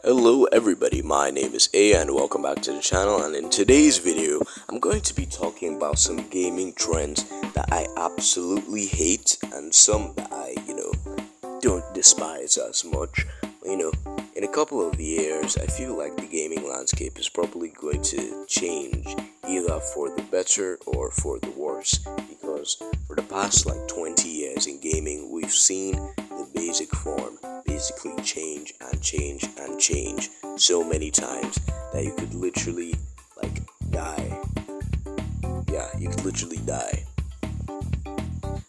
Hello everybody, my name is A and welcome back to the channel, and in today's video I'm going to be talking about some gaming trends that I absolutely hate and some that I don't despise as much. In a couple of years I feel like the gaming landscape is probably going to change either for the better or for the worse, because for the past 20 years in gaming we've seen the basic form basically change and change and change so many times that you could literally die. Yeah, you could literally die.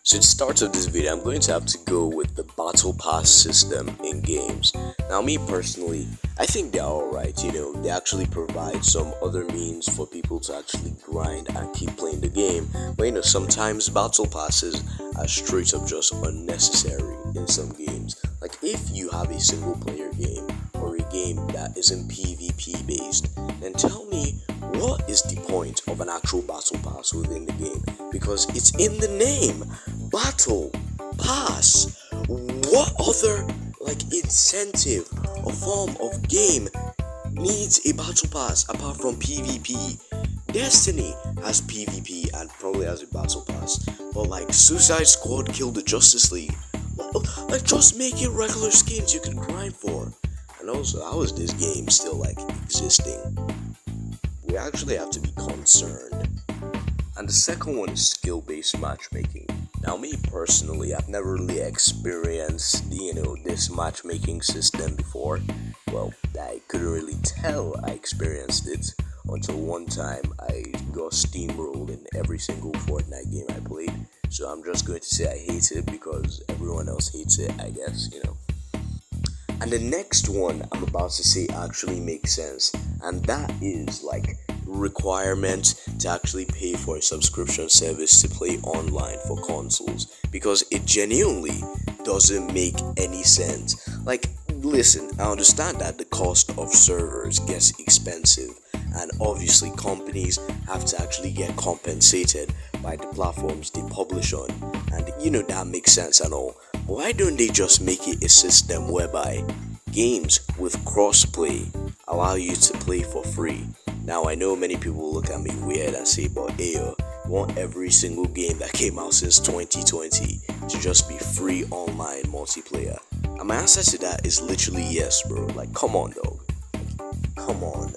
So at the start of this video, I'm going to have to go with the battle pass system in games. Now, me personally, I think they're alright. They actually provide some other means for people to actually grind and keep playing the game. But sometimes battle passes are straight up just unnecessary in some games. Like if you have a single player game or a game that isn't PvP based, then tell me, what is the point of an actual battle pass within the game? Because it's in the name, battle pass. What other incentive or form of game needs a battle pass apart from PvP? Destiny has PvP and probably has a battle pass, but Suicide Squad killed the Justice League. Just make it regular skins you can grind for. And also, how is this game still existing? We actually have to be concerned. And the second one is skill-based matchmaking. Now, me personally, I've never really experienced this matchmaking system before. Well, I couldn't really tell I experienced it until one time I got steamrolled in every single Fortnite game I played. So I'm just going to say I hate it because everyone else hates it, I guess. And the next one I'm about to say actually makes sense, and that is requirement to actually pay for a subscription service to play online for consoles, because it genuinely doesn't make any sense. Listen, I understand that the cost of servers gets expensive, and obviously companies have to actually get compensated by the platforms they publish on, and that makes sense and all. Why don't they just make it a system whereby games with crossplay allow you to play for free? Now, I know many people look at me weird and say, but you want every single game that came out since 2020 to just be free online multiplayer? And my answer to that is literally yes, bro. Come on, dog. Come on.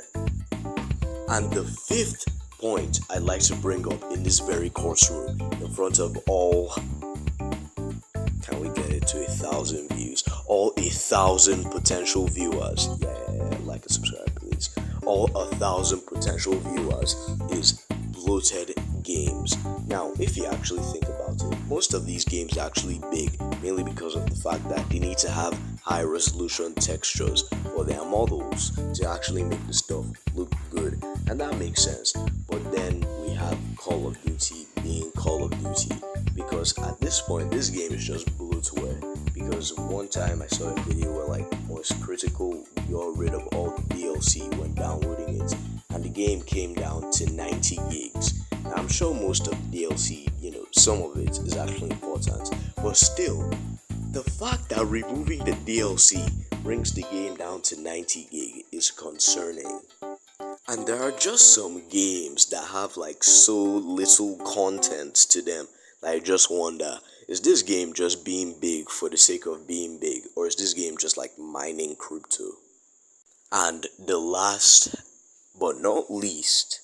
And the fifth point I'd like to bring up in this very courtroom, in front of all, can we get it to 1,000 views? All 1,000 potential viewers. Yeah, like and subscribe, please. All 1,000 potential viewers is Bloated games. Now, if you actually think about it, most of these games are actually big, mainly because of the fact that they need to have high resolution textures for their models to actually make the stuff look good, and that makes sense. But then we have Call of Duty being Call of Duty, because at this point this game is just bloatware. Because one time I saw a video where Most Critical got rid of all the DLC when downloading it, and the game came down to 90 gigs. Now, I'm sure most of the DLC, some of it is actually important, but still, the fact that removing the DLC brings the game down to 90 gig is concerning. And there are just some games that have so little content to them that I just wonder, is this game just being big for the sake of being big, or is this game just mining crypto? And the last but not least,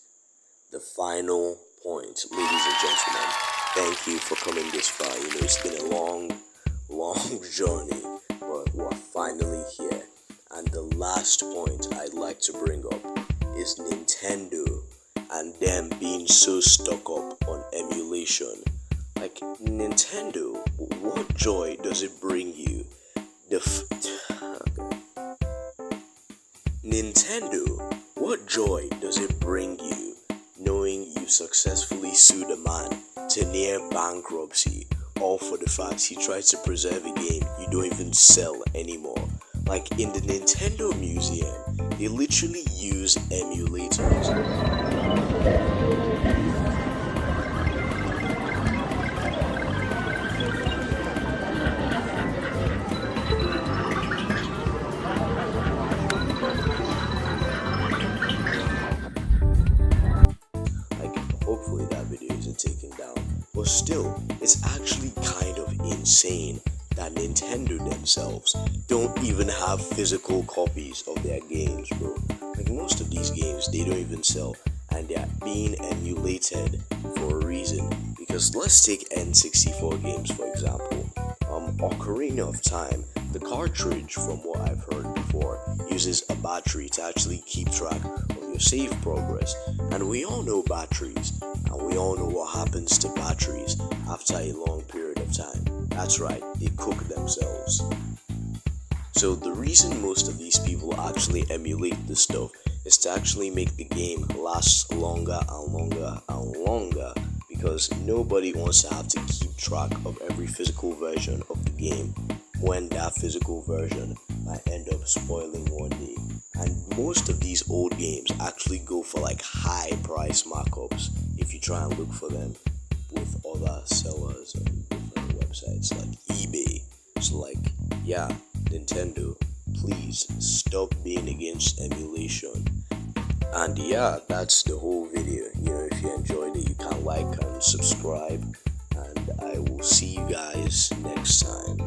the final point, ladies and gentlemen, thank you for coming this far. It's been a long journey, but we're finally here. And the last point I'd like to bring up is Nintendo and them being so stuck up on emulation. Nintendo, what joy does it bring you? Nintendo, what joy does it bring you knowing you successfully sued a man to near bankruptcy, all for the fact he tried to preserve a game you don't even sell anymore? In the Nintendo Museum, they literally use emulators. But still, it's actually kind of insane that Nintendo themselves don't even have physical copies of their games, bro. Like most of these games, they don't even sell, and they're being emulated for a reason. Because let's take N64 games for example. Ocarina of Time, the cartridge, from what I've heard before, uses a battery to actually keep track of your save progress. And we all know batteries, and we all know what happens to batteries after a long period of time. That's right, they cook themselves. So the reason most of these people actually emulate this stuff is to actually make the game last longer and longer and longer, because nobody wants to have to keep track of every physical version of the game when that physical version might end up spoiling one day. And most of these old games actually go for like high price markups if you try and look for them with other sellers on different websites like eBay. So like, yeah, Nintendo, please stop being against emulation. And yeah, that's the whole video. If you enjoyed it, you can like and subscribe, and I will see you guys next time.